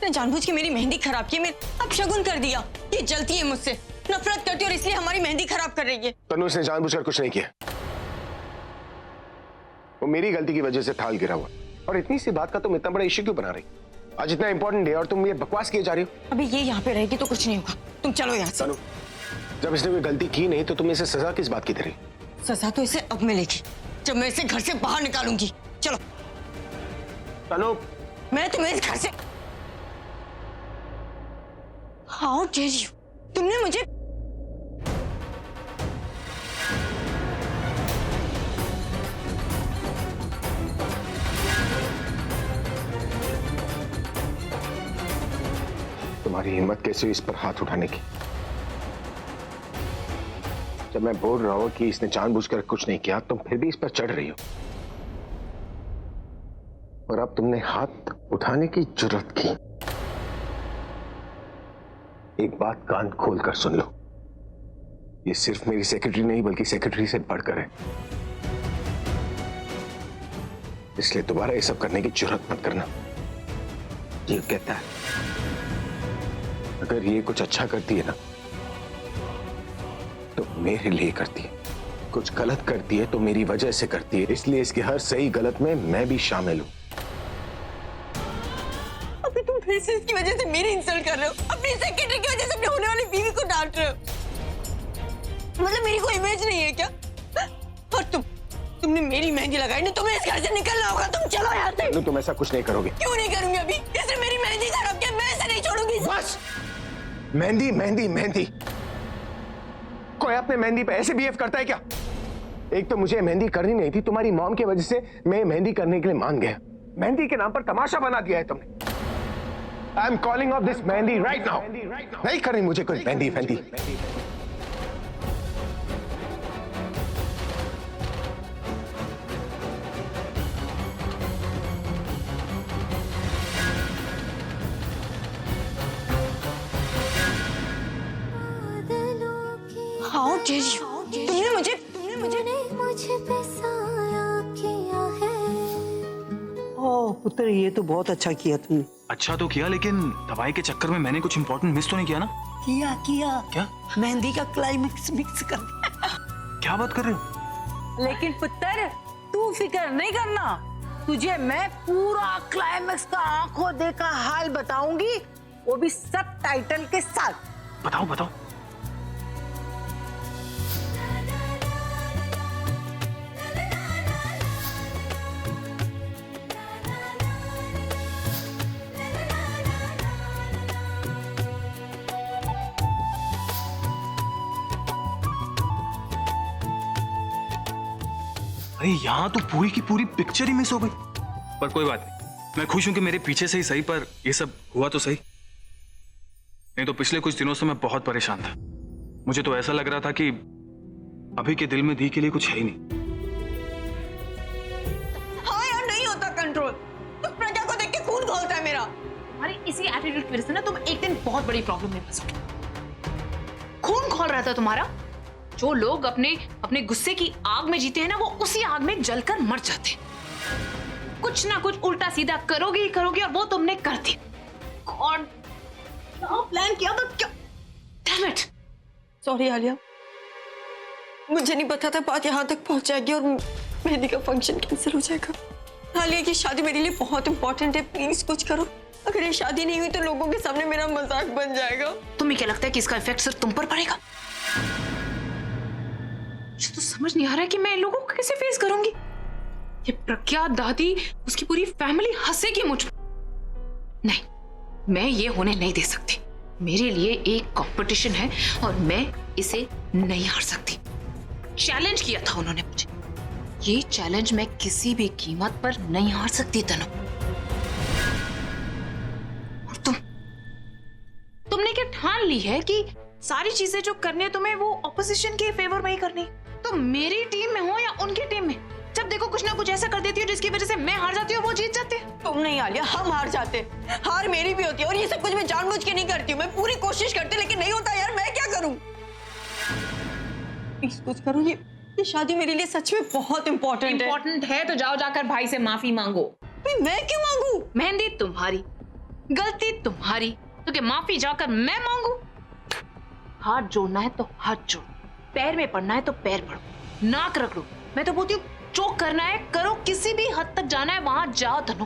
उसने जानबूझ के मेरी मेहंदी खराब की, मैं अब शगुन कर दिया। ये जलती है मुझसे, नफरत करती है और इसलिए हमारी मेहंदी खराब कर रही है। तनु, उसने जानबूझकर कुछ नहीं किया, वो मेरी गलती की वजह से थाल गिरा हुआ। और इतनी सी बात का तुम इतना बड़ा इश्यू क्यों बना रही? आज इतना इंपॉर्टेंट है और तुम ये बकवास किए जा रही हो। अभी ये यहाँ पे रहेगी तो कुछ नहीं होगा, तुम चलो यहाँ से। तनु, जब इसने कोई गलती की नहीं तो तुम इसे सजा किस बात की दे रही? सजा तो इसे अब मिलेगी जब मैं इसे घर से बाहर निकालूंगी। चलो। तनु, मैं तुम्हें इस घर से, हाउ डेयर यू, तुमने मुझे, तुम्हारी हिम्मत कैसे हुई इस पर हाथ उठाने की? जब मैं बोल रहा हूं कि इसने जानबूझकर कुछ नहीं किया, तुम फिर भी इस पर चढ़ रही हो। और अब तुमने हाथ उठाने की जुर्रत की। एक बात कान खोलकर सुन लो, ये सिर्फ मेरी सेक्रेटरी नहीं बल्कि सेक्रेटरी से बढ़कर है, इसलिए दोबारा ये सब करने की जुर्रत मत करना। ये कहता है अगर ये कुछ अच्छा करती है ना तो मेरे लिए करती है, कुछ गलत करती है तो मेरी वजह से करती है, इसलिए इसके हर सही गलत में मैं भी शामिल हूं। अभी तुम फिर से इसकी वजह से मेरी इंसल्ट कर रहे हो, अपनी सेक्रेटरी की वजह से अपने होने वाली बीवी को डांट रहे हो। मतलब मेरी कोई इमेज नहीं है क्या? और तुमने मेरी मेहंदी लगाई ना, तुम्हें इस घर से निकलना होगा। तुम चलो यहाँ से। तुम ऐसा कुछ नहीं करोगे। क्यों नहीं करूंगी? अभी इसने मेरी मेहंदी खराब किया, मैं इसे नहीं छोड़ूंगी। बस, मेहंदी मेहंदी मेहंदी, कोई अपने मेहंदी पे ऐसे बिहेव करता है क्या? एक तो मुझे मेहंदी करनी नहीं थी, तुम्हारी मॉम की वजह से मैं मेहंदी करने के लिए मान गया। मेहंदी के नाम पर तमाशा बना दिया है तुमने। I am calling off this mehndi right now. नहीं करनी मुझे कोई मेहंदी मेहंदी। हाउ डेयर यू, तुमने मुझे पे साया किया है। ओह पुत्र, ये तो बहुत अच्छा किया तुमने। अच्छा तो किया, लेकिन दवाई के चक्कर में मैंने कुछ इंपॉर्टेंट मिस तो नहीं किया ना? किया क्या? मेहंदी का क्लाइमेक्स मिक्स कर दिया। क्या बात कर रहे हो? लेकिन पुत्र, तू फिक्र नहीं करना, तुझे मैं पूरा क्लाइमेक्स का आंखों देखा हाल बताऊंगी, वो भी सब टाइटल के साथ। बताओ बताओ। अरे यहाँ तो पूरी की पूरी पिक्चर ही मिस हो गई। पर कोई बात नहीं, मैं खुश हूं कि मेरे पीछे से ही सही, पर ये सब हुआ तो सही। नहीं तो पिछले कुछ दिनों से मैं बहुत परेशान था। मुझे तो ऐसा लग रहा था कि अभी के दिल में दी के लिए कुछ है ही नहीं। हाँ यार, नहीं होता कंट्रोल। तो प्रज्ञा को देख के खून खौलता है मेरा। तुम्हारी इसी एटीट्यूड की वजह से ना तुम एक दिन बहुत बड़ी प्रॉब्लम में फंसोगे। खून खौल रहा था तुम्हारा। जो लोग अपने गुस्से की आग में जीते हैं ना, वो उसी आग में जलकर मर जाते हैं। कुछ ना कुछ उल्टा सीधा करोगे ही करोगे, और वो तुमने कर दी। गॉड, क्या प्लान किया था? क्या? Damn it. सॉरी आलिया, मुझे नहीं पता था बात यहाँ तक पहुंच जाएगी और मेहंदी का फंक्शन कैंसिल हो जाएगा। आलिया, ये शादी मेरे लिए बहुत इंपॉर्टेंट है, प्लीज कुछ करो। अगर ये शादी नहीं हुई तो लोगों के सामने मेरा मजाक बन जाएगा। तुम्हें क्या लगता है कि इसका इफेक्ट सिर्फ तुम पर पड़ेगा? मुझे तो समझ नहीं आ रहा है कि मैं इन लोगों को कैसे फेस करूंगी। ये प्रज्ञा, दादी, उसकी पूरी फैमिली हंसेगी मुझ पर। नहीं, मैं ये होने नहीं दे सकती। मेरे लिए एक कंपटीशन है और मैं इसे नहीं हार सकती। चैलेंज किया था उन्होंने मुझे, ये चैलेंज मैं किसी भी कीमत पर नहीं हार सकती तनु। और तुमने क्या ठान ली है कि सारी चीजें जो करनी है तुम्हें वो ऑपोजिशन के फेवर में ही करनी? तो मेरी टीम में हो या उनकी टीम में, जब देखो कुछ ना कुछ ऐसा कर देती हो जिसकी वजह से मैं हार जाती हूँ, वो जीत जाते हैं। तुम नहीं आलिया, हम हार जाते। हार मेरी भी होती है और ये सब कुछ मैं जानबूझ के नहीं करती हूँ। मैं पूरी कोशिश करती, लेकिन नहीं होता यार, मैं क्या करूँ? प्लीज कुछ करो। ये शादी मेरे लिए सच में बहुत इंपॉर्टेंट है। इंपॉर्टेंट है तो जाओ जाकर भाई से माफी मांगो। मैं क्यों मांगू? मेहंदी तुम्हारी, गलती तुम्हारी, तो क्या माफी जाकर मैं मांगू? हाथ जोड़ना है तो हाथ जोड़, पैर में पड़ना है तो पैर पड़ो, नाक रगड़ो। मैं तो बोलती हूँ जो करना है करो, किसी भी हद तक जाना है वहां जाओ तनु,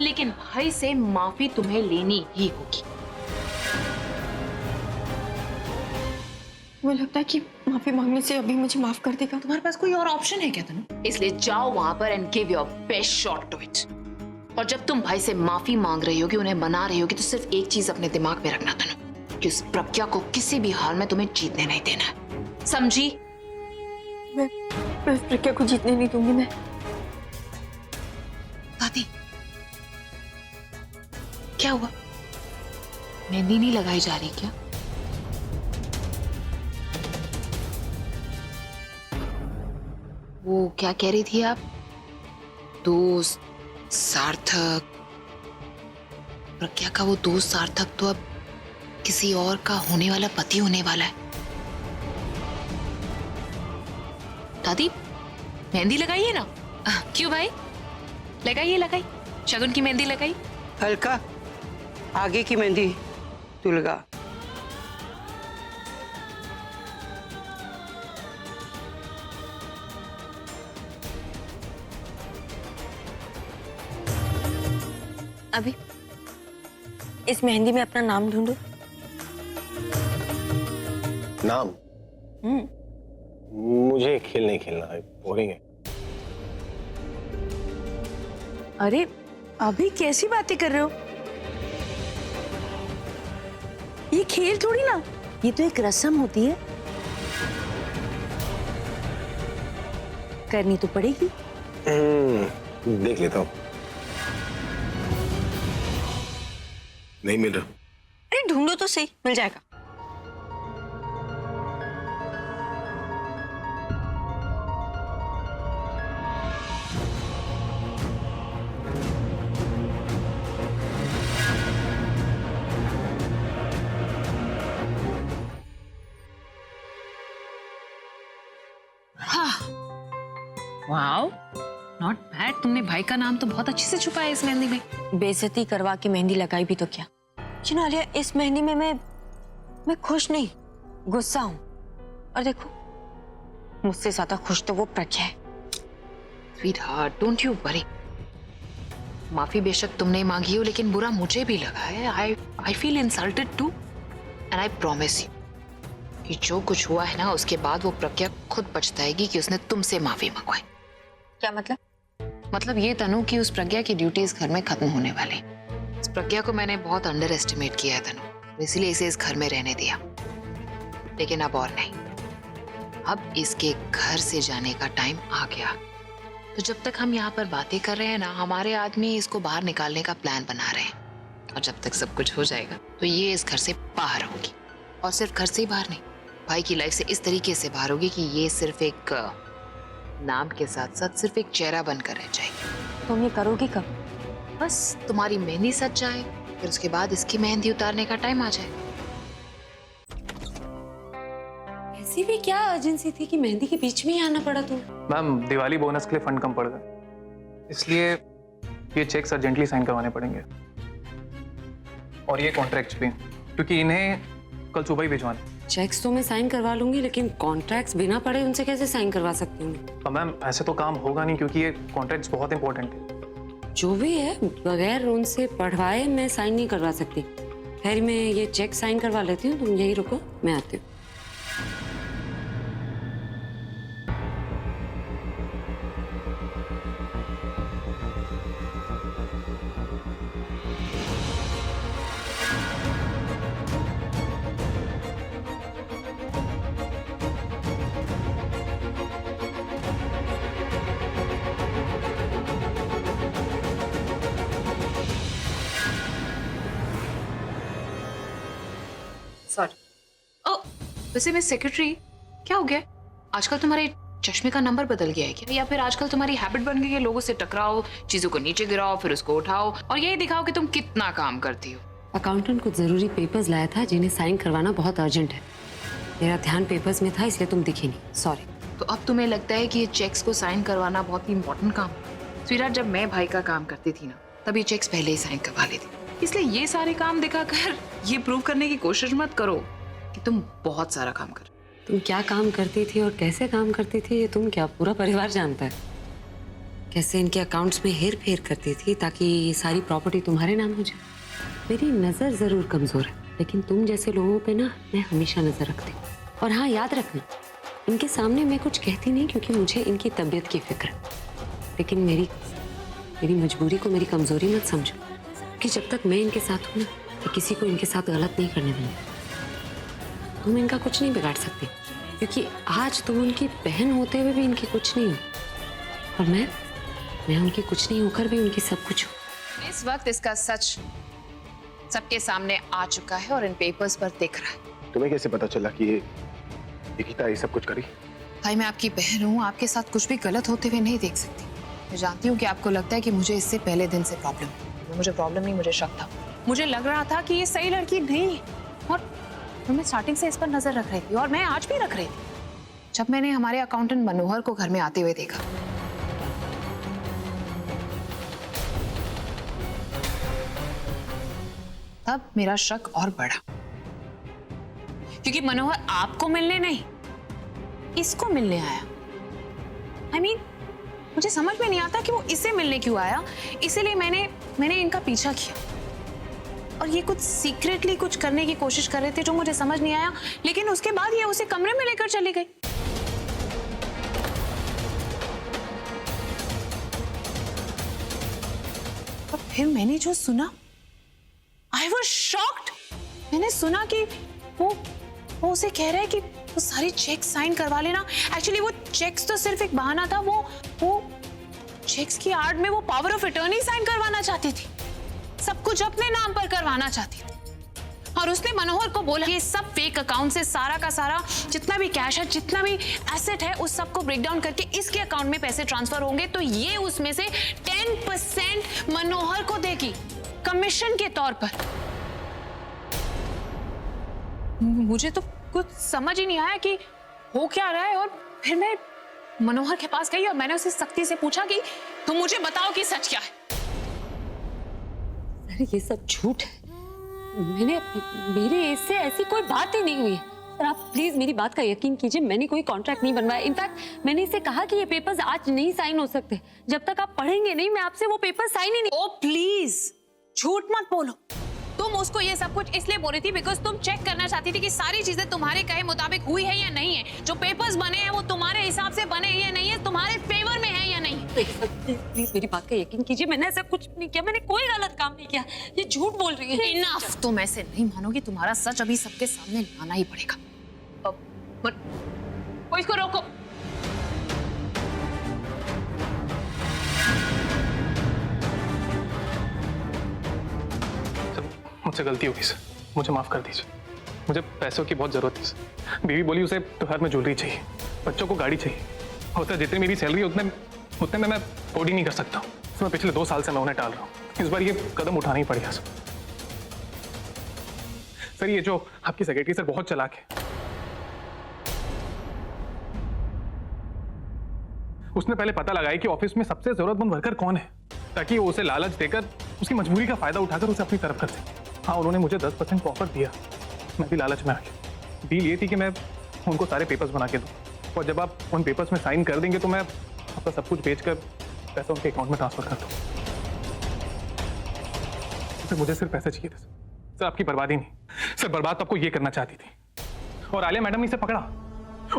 लेकिन भाई से माफी तुम्हें लेनी ही होगी। मुझे लगता है कि माफी मांगने से अभी मुझे माफ कर देगा। तुम्हारे पास कोई और ऑप्शन है क्या तनु? इसलिए जाओ वहां पर and give your best shot to it. और जब तुम भाई से माफी मांग रही होगी, उन्हें मना रही होगी, तो सिर्फ एक चीज अपने दिमाग में रखना तनु, कि उस प्रज्ञा को किसी भी हाल में तुम्हें जीतने नहीं देना है, समझी? मैं उस प्रज्ञा को जीतने नहीं दूंगी। मैं दादी क्या हुआ? मेहंदी नहीं लगाई जा रही क्या? वो क्या कह रही थी आप? दोस्त सार्थक, प्रज्ञा का वो दोस्त सार्थक तो अब किसी और का होने वाला पति होने वाला है। दादी मेहंदी लगाइए ना। क्यों भाई? लगाइए लगाई, शगुन की मेहंदी लगाई। हल्का आगे की मेहंदी तू लगा। अभी इस मेहंदी में अपना नाम ढूंढो। नाम? मुझे खेल नहीं खेलना है, बोरिंग है। अरे अभी कैसी बातें कर रहे हो? ये खेल थोड़ी ना, ये तो एक रस्म होती है, करनी तो पड़ेगी। देख लेता हूँ। नहीं मिल रहा। अरे ढूंढो तो सही, मिल जाएगा। Wow, not bad. तुमने भाई का नाम तो बहुत अच्छे से छुपाया इस मेहंदी में। बेइज्जती करवा के मेहंदी लगाई भी तो क्या। चिन्ह आलिया, इस मेहंदी में मैं खुश नहीं, गुस्सा हूं। और देखो, मुझसे ज्यादा खुश तो वो प्रज्ञा है। Sweetheart, don't you worry. माफी बेशक तुमने मांगी हो, लेकिन बुरा मुझे भी लगा है। I feel insulted too, and I promise you कि जो कुछ हुआ है ना, उसके बाद वो प्रज्ञा खुद पछताएगी कि उसने तुमसे माफी मंगवाई। क्या मतलब? मतलब ये तनु कि उस प्रज्ञा की ड्यूटी इस घर में खत्म होने वाली। इस प्रज्ञा को मैंने बहुत अंडर एस्टिमेट किया है तनु, इसलिए इसे इस घर में रहने दिया। लेकिन अब और नहीं, अब इसके घर से जाने का टाइम आ गया। तो जब तक हम यहाँ पर बातें कर रहे हैं ना, हमारे आदमी इसको बाहर निकालने का प्लान बना रहे हैं। और जब तक सब कुछ हो जाएगा तो ये इस घर से बाहर होगी। और सिर्फ घर से ही बाहर नहीं, भाई की लाइफ से इस तरीके से बाहर होगी कि ये सिर्फ एक नाम के साथ साथ सिर्फ एक चेहरा बनकर रह जाएगी। तुम ये करोगी कब? बस तुम्हारी मेहंदी सज जाए, फिर उसके बाद इसकी मेहंदी उतारने का टाइम आ जाए। ऐसी भी क्या अर्जेंसी थी कि मेहंदी के बीच में ही आना पड़ा तुम्हें? मैम, दिवाली बोनस के लिए फंड कम पड़ गए, इसलिए ये चेक्स अर्जेंटली साइन करवाने पड़ेंगे। और ये कॉन्ट्रैक्ट्स भी, क्योंकि इन्हें कल सुबह ही भिजवाना। चेक्स तो मैं साइन करवा लूंगी, लेकिन कॉन्ट्रैक्ट्स बिना पढ़े उनसे कैसे साइन करवा सकती हूँ? मैम, ऐसे तो काम होगा नहीं, क्योंकि ये कॉन्ट्रैक्ट्स बहुत इंपॉर्टेंट है। जो भी है, बगैर उनसे पढ़वाए मैं साइन नहीं करवा सकती। खैर, मैं ये चेक साइन करवा लेती हूँ, तुम यही रुको, मैं आती हूँ। सॉरी। ओ, वैसे मैं सेक्रेटरी, क्या हो गया? आजकल तुम्हारे चश्मे का नंबर बदल गया है क्या? या फिर आजकल तुम्हारी हैबिट बन गई है लोगों से टकराओ, चीजों को नीचे गिराओ, फिर उसको उठाओ और यही दिखाओ कि तुम कितना काम करती हो। अकाउंटेंट कुछ जरूरी पेपर्स लाया था जिन्हें साइन करवाना बहुत अर्जेंट है। मेरा ध्यान पेपर्स में था, इसलिए तुम दिखी नहीं, सॉरी। तो अब तुम्हें लगता है कि ये चेक्स को साइन करवाना बहुत ही इंपॉर्टेंट काम? स्वीटहार्ट, जब मैं भाई का काम करती थी ना, तब ये चेक्स पहले ही साइन करवा लेती। इसलिए ये सारे काम दिखाकर ये प्रूव करने की कोशिश मत करो कि तुम बहुत सारा काम कर। तुम क्या काम करती थी और कैसे काम करती थी ये तुम क्या पूरा परिवार जानता है। कैसे इनके अकाउंट्स में हेर फेर करती थी ताकि ये सारी प्रॉपर्टी तुम्हारे नाम हो जाए। मेरी नजर जरूर कमजोर है, लेकिन तुम जैसे लोगों पे ना मैं हमेशा नजर रखती हूँ। और हाँ, याद रखना, इनके सामने मैं कुछ कहती नहीं क्योंकि मुझे इनकी तबीयत की फिक्र है, लेकिन मेरी मजबूरी को मेरी कमजोरी मत समझो कि जब तक मैं इनके साथ हूँ ना, तो किसी को इनके साथ गलत नहीं करने दूंगी। तुम इनका कुछ नहीं बिगाड़ सकती क्योंकि आज तुम उनकी बहन होते हुए भी इनकी कुछ नहीं हो, और मैं उनकी कुछ नहीं होकर भी उनकी सब कुछ हूँ। इस वक्त इसका सच सबके सामने आ चुका है और इन पेपर्स पर दिख रहा है। तुम्हें कैसे पता चला कि ये निकिता ये सब कुछ करी? भाई, मैं आपकी बहन हूँ, आपके साथ कुछ भी गलत होते हुए नहीं देख सकती। मैं जानती हूँ कि आपको लगता है कि मुझे इससे पहले दिन से प्रॉब्लम है। मुझे प्रॉब्लम नहीं, मुझे शक था। मुझे लग रहा था कि ये सही लड़की नहीं है, और मैं स्टार्टिंग से इस पर नजर रख रही थी, और मैं आज भी रख रही थी। जब मैंने हमारे अकाउंटेंट मनोहर को घर में आते हुए देखा, तब मेरा शक और बढ़ा, क्योंकि मनोहर आपको मिलने नहीं, इसको मिलने आया। I mean, मुझे समझ में नहीं आता कि वो इसे मिलने क्यों आया। इसीलिए मैंने इनका पीछा किया, और ये कुछ सीक्रेटली कुछ करने की कोशिश कर रहे थे जो मुझे समझ नहीं आया, लेकिन उसके बाद ये उसे कमरे में लेकर चली गई। और फिर मैंने जो सुना, I was shocked। मैंने सुना कि वो उसे कह रहा है कि वो सारी चेक साइन करवा लेना। एक्चुअली वो चेक्स तो सिर्फ एक बहाना था। वो चेक्स की आड़ में वो पावर ऑफ अटॉर्नी साइन करवाना चाहती थी, सब कुछ अपने नाम पर करवाना चाहती थी। और उसने मनोहर को बोला ये सब फेक अकाउंट से सारा का सारा जितना भी कैश है, जितना भी एसेट है, उस सब को ब्रेक डाउन करके इसके अकाउंट में पैसे ट्रांसफर होंगे, तो ये उसमें से 10% मनोहर को देगी कमीशन के तौर पर। मुझे तो कुछ समझ ही नहीं आया कि हो क्या रहा है, और फिर मैं मनोहर के पास गई और मैंने उसे सख्ती से पूछा कि तुम मुझे बताओ कि सच क्या है। अरे ये सब झूठ है, मेरे इससे ऐसी कोई बात ही नहीं हुई है। सर आप प्लीज मेरी बात का यकीन कीजिए, मैंने कोई कॉन्ट्रैक्ट नहीं बनवाया। इनफैक्ट मैंने इसे कहा कि ये पेपर्स आज नहीं साइन हो सकते, जब तक आप पढ़ेंगे नहीं मैं आपसे वो पेपर साइन ही नहीं। ओ प्लीज, झूठ मत बोलो। तुम उसको ये सब कुछ इसलिए बोल रही थी बिकॉज तुम चेक करना चाहती थी कि सारी चीजें तुम्हारे कहे मुताबिक हुई है या नहीं है। जो पेपर्स बने हैं वो तुम्हारे हिसाब से बने हैं या नहीं है, तुम्हारे फेवर में है या नहीं। प्लीज मेरी बात का यकीन कीजिए, मैंने ऐसा कुछ नहीं किया, मैंने कोई गलत काम नहीं किया। ये झूठ बोल रही है। इनफ, तुम ऐसे नहीं मानोगी, तुम्हारा सच अभी सबके सामने लाना ही पड़ेगा। अब इसको रोको। मुझसे गलती होगी सर, मुझे माफ कर दीजिए। मुझे पैसों की बहुत जरूरत है सर। बीवी बोली उसे त्योहार में ज्वेलरी चाहिए, बच्चों को गाड़ी चाहिए, और सर जितनी मेरी सैलरी है उतने में मैं अफोर्ड ही नहीं कर सकता हूँ। मैं पिछले 2 साल से मैं उन्हें टाल रहा हूँ, इस बार ये कदम उठाना ही पड़ेगा सर। सर ये जो आपकी सेक्रेटरी सर बहुत चालाक है, उसने पहले पता लगाया कि ऑफिस में सबसे जरूरतमंद वर्कर कौन है, ताकि वो उसे लालच देकर उसकी मजबूरी का फायदा उठाकर उसे अपनी तरफ कर सके। हाँ, उन्होंने मुझे 10% ऑफर दिया, मैं भी लालच में आ गया। डील ये थी कि मैं उनको सारे पेपर्स बना के दूँ, और जब आप उन पेपर्स में साइन कर देंगे तो मैं आपका सब कुछ बेचकर पैसा उनके अकाउंट में ट्रांसफर कर दूँ। तो मुझे सिर्फ पैसा चाहिए था सर, आपकी बर्बादी नहीं। सर बर्बाद तो आपको ये करना चाहती थी, और आलिया मैडम ने इसे पकड़ा,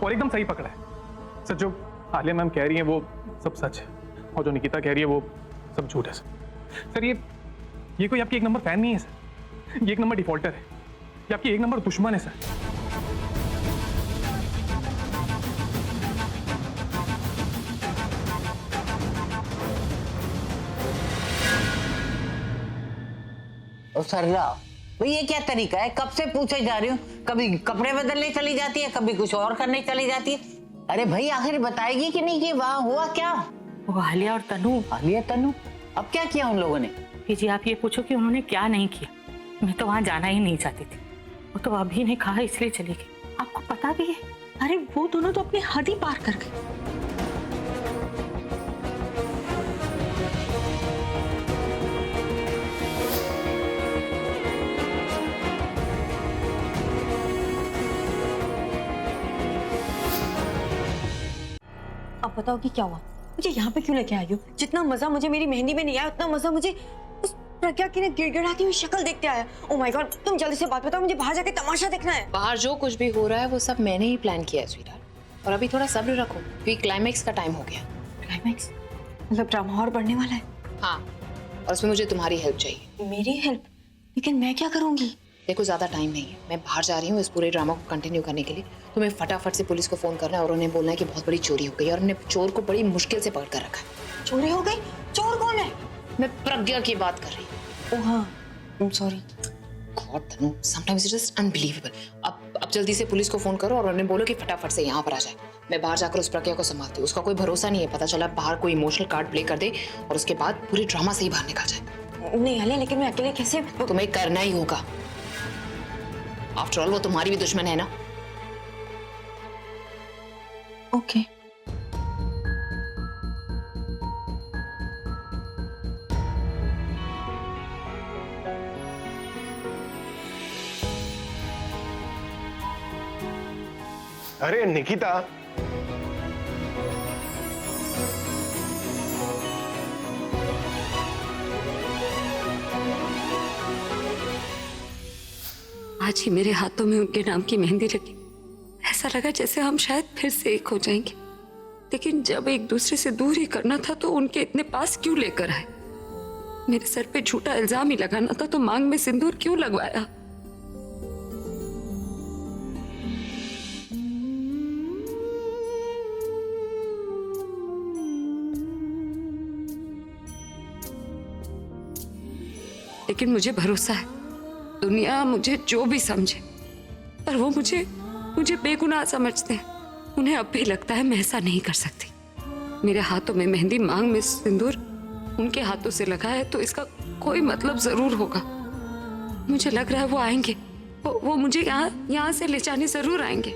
और एकदम सही पकड़ा है। सर जो आलिया मैम कह रही है वो सब सच है, और जो निकिता कह रही है वो सब झूठ है सर। ये कोई आपकी 1 नंबर फैन नहीं है सर, ये 1 नंबर डिफॉल्टर है, ये आपकी 1 नंबर दुश्मन है सर। और सरला भाई ये क्या तरीका है? कब से पूछे जा रही हूँ, कभी कपड़े बदलने चली जाती है, कभी कुछ और करने चली जाती है। अरे भाई आखिर बताएगी कि नहीं कि वहाँ हुआ क्या? वो आलिया और तनु। आलिया तनु, अब क्या किया उन लोगों ने? जी आप ये पूछो कि उन्होंने क्या नहीं किया। मैं तो वहाँ जाना ही नहीं चाहती थी, वो तो अभी ने कहा इसलिए चली गई। आपको पता भी है, अरे वो दोनों तो अपनी हद ही पार कर गए। बताओ कि क्या हुआ, मुझे यहाँ पे क्यों लेके आई हो? जितना मजा मुझे मेरी मेहंदी में नहीं आया उतना मजा मुझे उस प्रज्ञा की ना गिड़गिड़ाती हुई शक्ल देखते आया। ओह माय गॉड, तुम जल्दी से बात बताओ, मुझे बाहर जाके तमाशा देखना है। बाहर जो कुछ भी हो रहा है वो सब मैंने ही प्लान किया है स्वीटहार्ट, और अभी थोड़ा सब्र रखो क्योंकि क्लाइमैक्स का टाइम हो गया। क्लाइमैक्स मतलब ड्रामा और बढ़ने वाला है? हाँ, और उसमें मुझे तुम्हारी हेल्प चाहिए। मेरी हेल्प? लेकिन मैं क्या करूंगी? देखो ज्यादा टाइम नहीं है, मैं बाहर जा रही हूँ इस पूरे ड्रामा को कंटिन्यू करने के लिए। तुम्हें फटाफट से पुलिस को फोन करना है और उन्हें बोलना है कि बहुत बड़ी चोरी हो गई और हमने चोर को बड़ी मुश्किल से पकड़ कर रखा है। चोरी हो गई? चोर कौन है? मैं प्रज्ञा की बात कर रही हूँ। ओह हाँ, I am sorry. God Tanu, sometimes it's just unbelievable. अब जल्दी से पुलिस को फोन करो और उन्हें बोलो कि फटाफट से यहाँ पर आ जाए। मैं बाहर जाकर उस प्रज्ञा को संभालती हूँ, उसका कोई भरोसा नहीं है, पता चला बाहर कोई इमोशनल कार्ड प्ले कर दे और उसके बाद पूरी ड्रामा से ही बाहर निकल जाए। नहीं आलिया, लेकिन मैं अकेले कैसे? तुम्हें करना ही होगा, आफ्टर ऑल वो तुम्हारी भी दुश्मन है ना। ओके। अरे निकिता, आज ही मेरे हाथों में उनके नाम की मेहंदी लगी। ऐसा लगा जैसे हम शायद फिर से एक हो जाएंगे, लेकिन जब एक दूसरे से दूर ही करना था तो उनके इतने पास क्यों लेकर आए? मेरे सर पे झूठा इल्जाम ही लगाना था तो मांग में सिंदूर क्यों लगवाया? लेकिन मुझे भरोसा है, दुनिया मुझे जो भी समझे, पर वो मुझे बेगुनाह समझते हैं। उन्हें अब भी लगता है मैं ऐसा नहीं कर सकती। मेरे हाथों में मेहंदी, मांग में सिंदूर उनके हाथों से लगा है तो इसका कोई मतलब जरूर होगा। मुझे लग रहा है वो आएंगे, वो मुझे यहाँ से ले जाने जरूर आएंगे।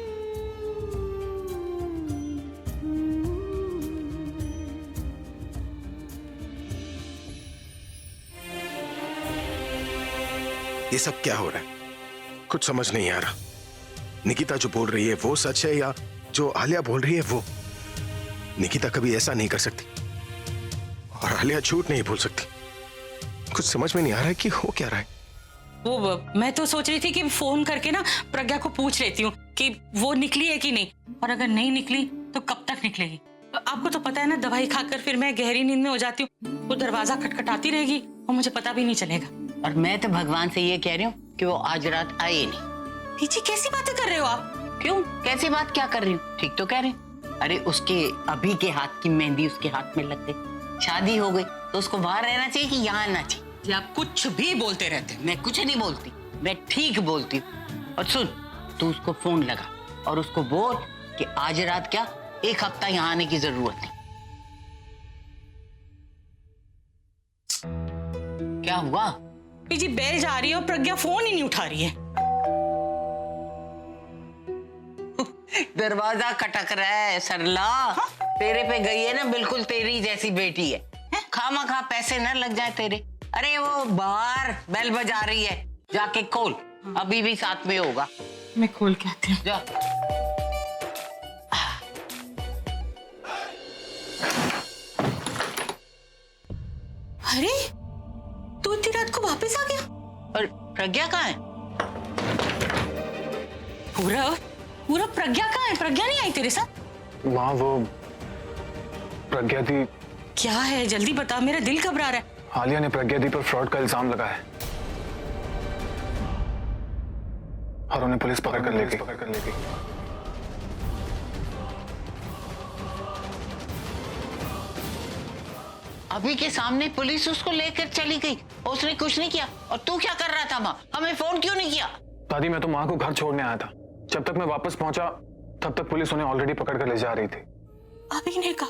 ये सब क्या हो रहा है? कुछ समझ नहीं आ रहा। निकिता जो बोल रही है वो सच है या जो आलिया बोल रही है वो? निकिता कभी ऐसा नहीं कर सकती और आलिया झूठ नहीं बोल सकती। कुछ समझ में नहीं आ रहा है कि हो क्या रहा है। वो मैं तो सोच रही थी कि फोन करके ना प्रज्ञा को पूछ लेती हूँ कि वो निकली है कि नहीं, और अगर नहीं निकली तो कब तक निकलेगी। आपको तो पता है ना, दवाई खाकर फिर मैं गहरी नींद में हो जाती हूँ, वो दरवाजा खटखटाती रहेगी और मुझे पता भी नहीं चलेगा। और मैं तो भगवान से ये कह रही हूँ कि वो आज रात आए ही नहीं। पीछे कैसी बातें कर रहे हो आप? क्यों, कैसी बात क्या कर रही हूँ? ठीक तो कह रही हूँ। अरे उसके अभी के हाथ की मेहंदी उसके हाथ में लग गई, शादी हो गई, तो उसको बाहर रहना चाहिए कि यहाँ आना चाहिए? आप कुछ भी बोलते रहते। मैं कुछ नहीं बोलती, मैं ठीक बोलती हूँ। और सुन, तू उसको फोन लगा और उसको बोल कि आज रात क्या, एक हफ्ता यहाँ आने की जरूरत नहीं। क्या हुआ? जी बेल जा रही है और प्रज्ञा फोन ही नहीं उठा रही है। दरवाजा खटक रहा है सरला। हाँ? तेरे पे गई है ना, बिल्कुल तेरी जैसी बेटी है। खामा पैसे न लग जाए तेरे। अरे वो बाहर बेल बजा रही है, जाके खोल, अभी भी साथ में होगा। मैं खोल के आती हूँ। जा। अरे तू इतनी रात को वापस आ गया? और प्रज्ञा कहाँ है? पूरा प्रज्ञा कहाँ है? प्रज्ञा नहीं आई तेरे साथ? माँ वो प्रज्ञा दी। क्या है, जल्दी बता, मेरा दिल घबरा रहा है। आलिया ने प्रज्ञा दी पर फ्रॉड का इल्जाम लगाया है और उन्हें पुलिस पकड़ कर ले गई। अभी के सामने पुलिस उसको लेकर चली गई, उसने कुछ नहीं किया। और तू क्या कर रहा था वहां? हमें फोन क्यों नहीं किया? दादी मैं तो माँ को घर छोड़ने आया था, जब तक मैं वापस पहुंचा तब तक पुलिस उन्हें ऑलरेडी पकड़ कर ले जा रही थी। अभी ने कहा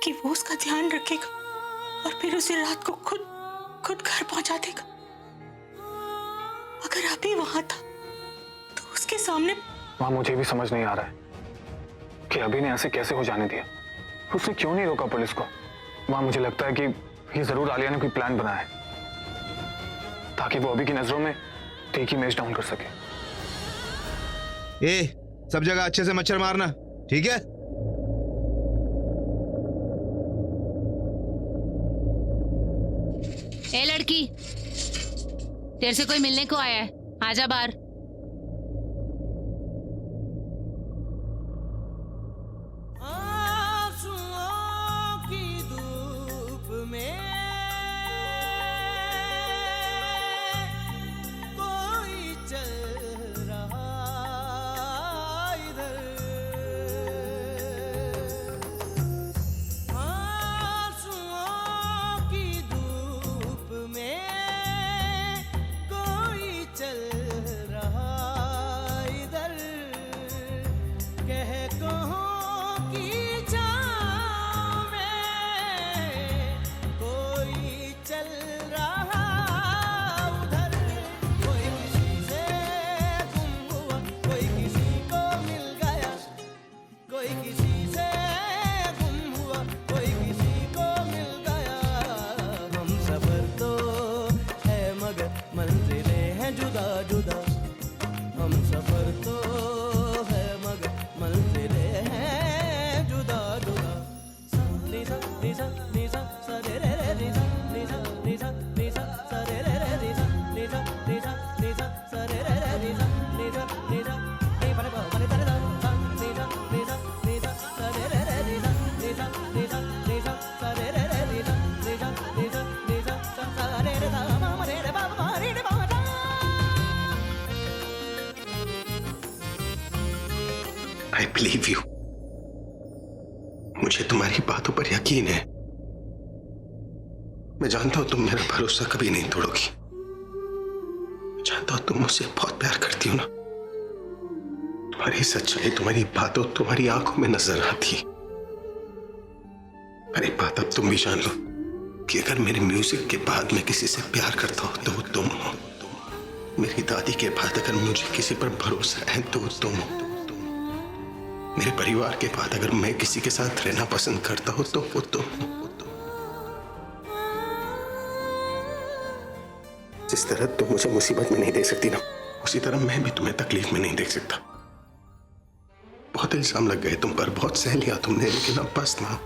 कि वो उसका ध्यान रखेगा और फिर उसे रात को खुद घर पहुंचा देगा। अगर अभी वहां था तो उसके सामने। माँ मुझे भी समझ नहीं आ रहा है कि अभी ने ऐसे कैसे हो जाने दिया। उसने क्यों नहीं रोका पुलिस को? माँ मुझे लगता है कि ये जरूर आलिया ने कोई प्लान बनाया है ताकि वो अभी की नजरों में ठीक ही इमेज डाउन कर सके। सब जगह अच्छे से मच्छर मारना, ठीक है? तेरे से कोई मिलने को आया है, आजा बाहर। I believe you. मुझे तुम्हारी बातों पर यकीन है। मैं जानता हूं तुम मेरा भरोसा कभी नहीं तोड़ोगी। मैं जानता हूं तुम मुझसे बहुत प्यार करती हो ना। तुम्हारी सच्चाई, तुम्हारी बातों, तुम्हारी आंखों में नजर आती है। पर एक बात अब तुम भी जान लो कि अगर मेरे म्यूजिक के बाद मैं किसी से प्यार करता हूं तो वो तुम हो। मेरी दादी के बाद अगर मुझे किसी पर भरोसा है तो वो तुम हो। मेरे परिवार के बाद अगर मैं किसी के साथ रहना पसंद करता हूं तो वो तुम हो। जिस तरह तुम मुझे मुसीबत में नहीं देख सकती ना, उसी तरह मैं भी तुम्हें तकलीफ में नहीं देख सकता। बहुत इल्जाम लग गए तुम पर, बहुत सह लिया तुमने, लेकिन अब बस ना,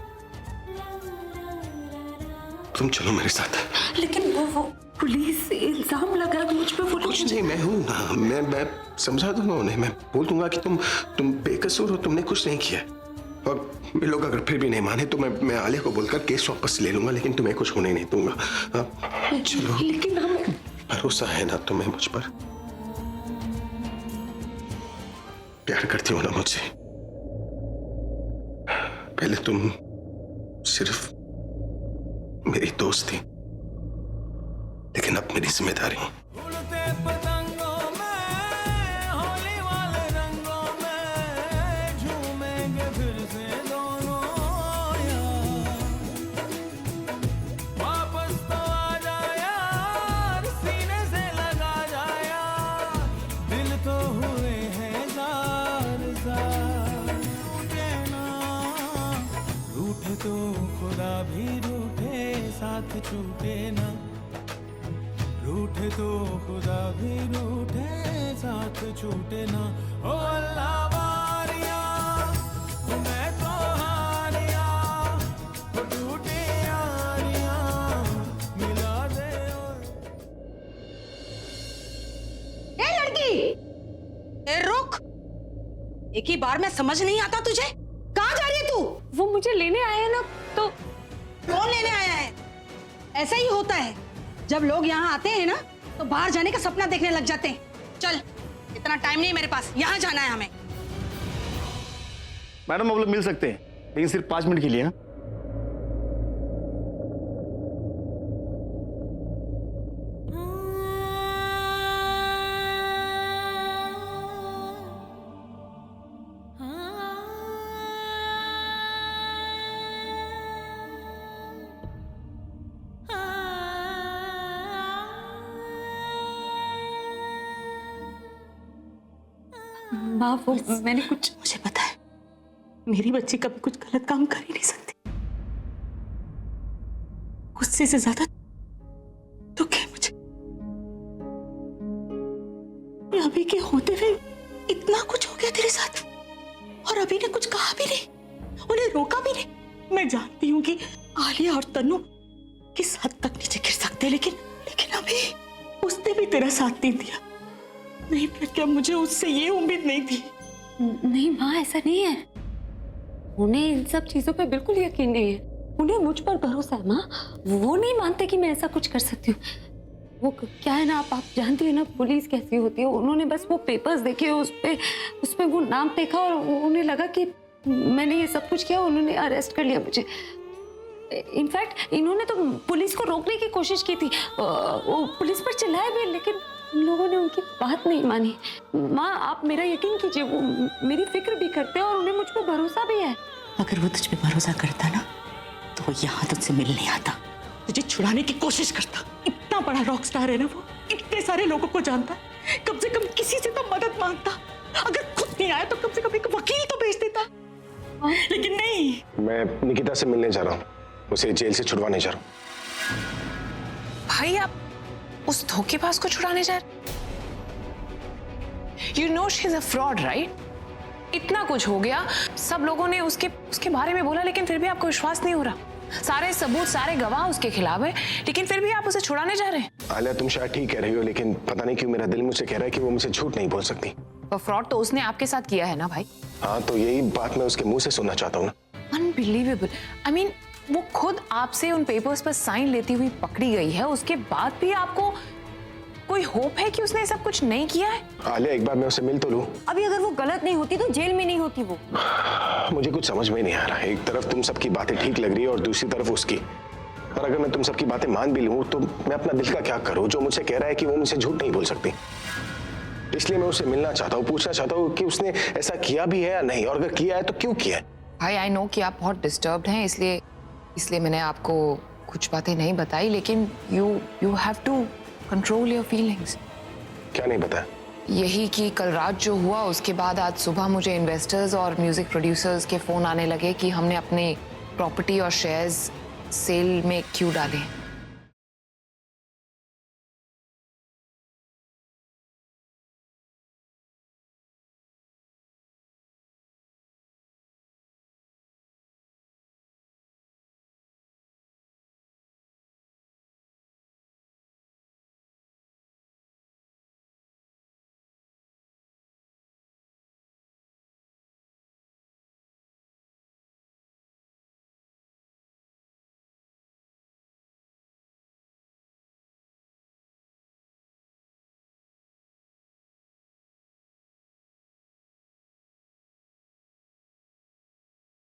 तुम चलो मेरे साथ। लेकिन वो पुलिस से इल्जाम लगा मुझ पे। कुछ नहीं, मैं हूं ना, मैं समझा दूंगा उन्हें। मैं बोल दूंगा कि तुम बेकसूर हो, तुमने कुछ नहीं किया। और ये लोग अगर फिर भी नहीं माने तो मैं आलिया को बोलकर केस वापस ले लूंगा, लेकिन तुम्हें कुछ होने नहीं दूंगा। चलो। लेकिन हमें भरोसा है ना तुम्हें मुझ पर? प्यार करती हो ना मुझसे? पहले तुम सिर्फ मेरी दोस्त थी, लेकिन अब मेरी जिम्मेदारी है। तो खुदा भी रूठे साथ छूटे ना, रूठे तो खुदा भी रूठे साथ छूटे ना। ओ अल्लाह वारिया, मैं तो हारिया, ओ टूटे यारिया मिला दे। ए लड़की, ए रुक, एक ही बार में समझ नहीं आता तुझे? कहाँ जा रही है तू? वो मुझे लेने आया है ना। तो कौन लेने आया है? ऐसा ही होता है, जब लोग यहाँ आते हैं ना तो बाहर जाने का सपना देखने लग जाते हैं। चल, इतना टाइम नहीं मेरे पास, यहाँ जाना है हमें। मैडम, आप लोग मिल सकते हैं, लेकिन सिर्फ 5 मिनट के लिए। माँ, वो मैंने कुछ, मुझे पता है मेरी बच्ची कभी कुछ गलत काम कर ही नहीं सकती। गुस्से से ज्यादा दुख है मुझे। अभी के होते हुए इतना कुछ हो गया तेरे साथ, और अभी ने कुछ कहा भी नहीं, उन्हें रोका भी नहीं। मैं जानती हूँ कि आलिया और तन्नू किस हद तक नीचे गिर सकते हैं, लेकिन उसने भी तेरा साथ नहीं दिया। नहीं प्रज्ञा, मुझे उससे ये उम्मीद नहीं थी। नहीं माँ, ऐसा नहीं है। उन्हें इन सब चीजों पे बिल्कुल यकीन नहीं है। उन्हें मुझ पर भरोसा है माँ। वो नहीं मानते कि मैं ऐसा कुछ कर सकती हूँ। वो क्या है ना, आप जानती है ना पुलिस कैसी होती है। उन्होंने बस वो पेपर्स देखे, उस पे वो नाम देखा और उन्हें लगा कि मैंने ये सब कुछ किया। उन्होंने अरेस्ट कर लिया मुझे। इनफैक्ट इन्होंने तो पुलिस को रोकने की कोशिश की थी। वो पुलिस पर चिल्लाए भी, लेकिन उन लोगों ने उनकी बात नहीं मानी। माँ, आप मेरा यकीन कीजिए, वो मेरी फिक्र भी करते हैं और उन्हें मुझ पर भरोसा भी है। अगर वो तुझ पे भरोसा करता ना तो वो यहाँ तुझसे मिलने आता, तुझे छुड़ाने की कोशिश करता। इतना बड़ा रॉक स्टार है ना वो, इतने सारे लोगों को जानता है। कम से कम किसी से तो मदद मांगता। अगर खुद नहीं आया तो कम से कम एक वकील तो भेज देता। लेकिन नहीं। मैं निकिता से मिलने जा रहा हूँ, उसे जेल से छुड़वाने जा रहा हूँ। भाई, आप उस धोखेबाज को छुड़ाने जा रहे? You know she's a fraud, right? इतना कुछ हो गया, सब लोगों ने उसके बारे में बोला, लेकिन फिर भी आपको विश्वास नहीं हो रहा। सारे सबूत, सारे गवाह उसके खिलाफ है, लेकिन फिर भी आप उसे छुड़ाने जा रहे हैं। आलिया, तुम शायद ठीक कह रही हो, लेकिन पता नहीं क्यों मेरा दिल मुझसे कह रहा है कि वो मुझसे झूठ नहीं बोल सकती। पर फ्रॉड तो उसने आपके साथ किया है ना भाई। हाँ, तो यही बात मैं उसके मुंह से सुनना चाहता हूँ ना। अनबिलीवेबल। आई मीन, वो खुद आपसे उन पेपर्स पर साइन लेती हुई पकड़ी गई है, उसके बाद भी आपको कोई होप है कि उसने सब कुछ नहीं किया है? आलिया, एक बार मैं उससे मिल तो लूं। अभी अगर वो गलत नहीं होती तो जेल में नहीं होती वो। मुझे कुछ समझ में नहीं आ रहा। एक तरफ तुम सबकी बातें ठीक लग रही है और दूसरी तरफ उसकी। पर अगर मैं तुम सबकी बातें मान भी लूं तो मैं अपना दिल का क्या करूं? जो मुझसे कह रहा है कि वो मुझसे झूठ नहीं बोल सकती। इसलिए मैं उससे मिलना चाहता हूँ, पूछना चाहता हूँ कि उसने ऐसा किया भी है या नहीं, और अगर किया है तो क्यों किया है। भाई, आई नो कि आप बहुत डिस्टर्ब्ड हैं, इसलिए मैंने आपको कुछ बातें नहीं बताई, लेकिन you have to control your feelings. क्या नहीं बताया? यही कि कल रात जो हुआ उसके बाद आज सुबह मुझे इन्वेस्टर्स और म्यूजिक प्रोड्यूसर्स के फोन आने लगे कि हमने अपने प्रॉपर्टी और शेयर्स सेल में क्यों डाले।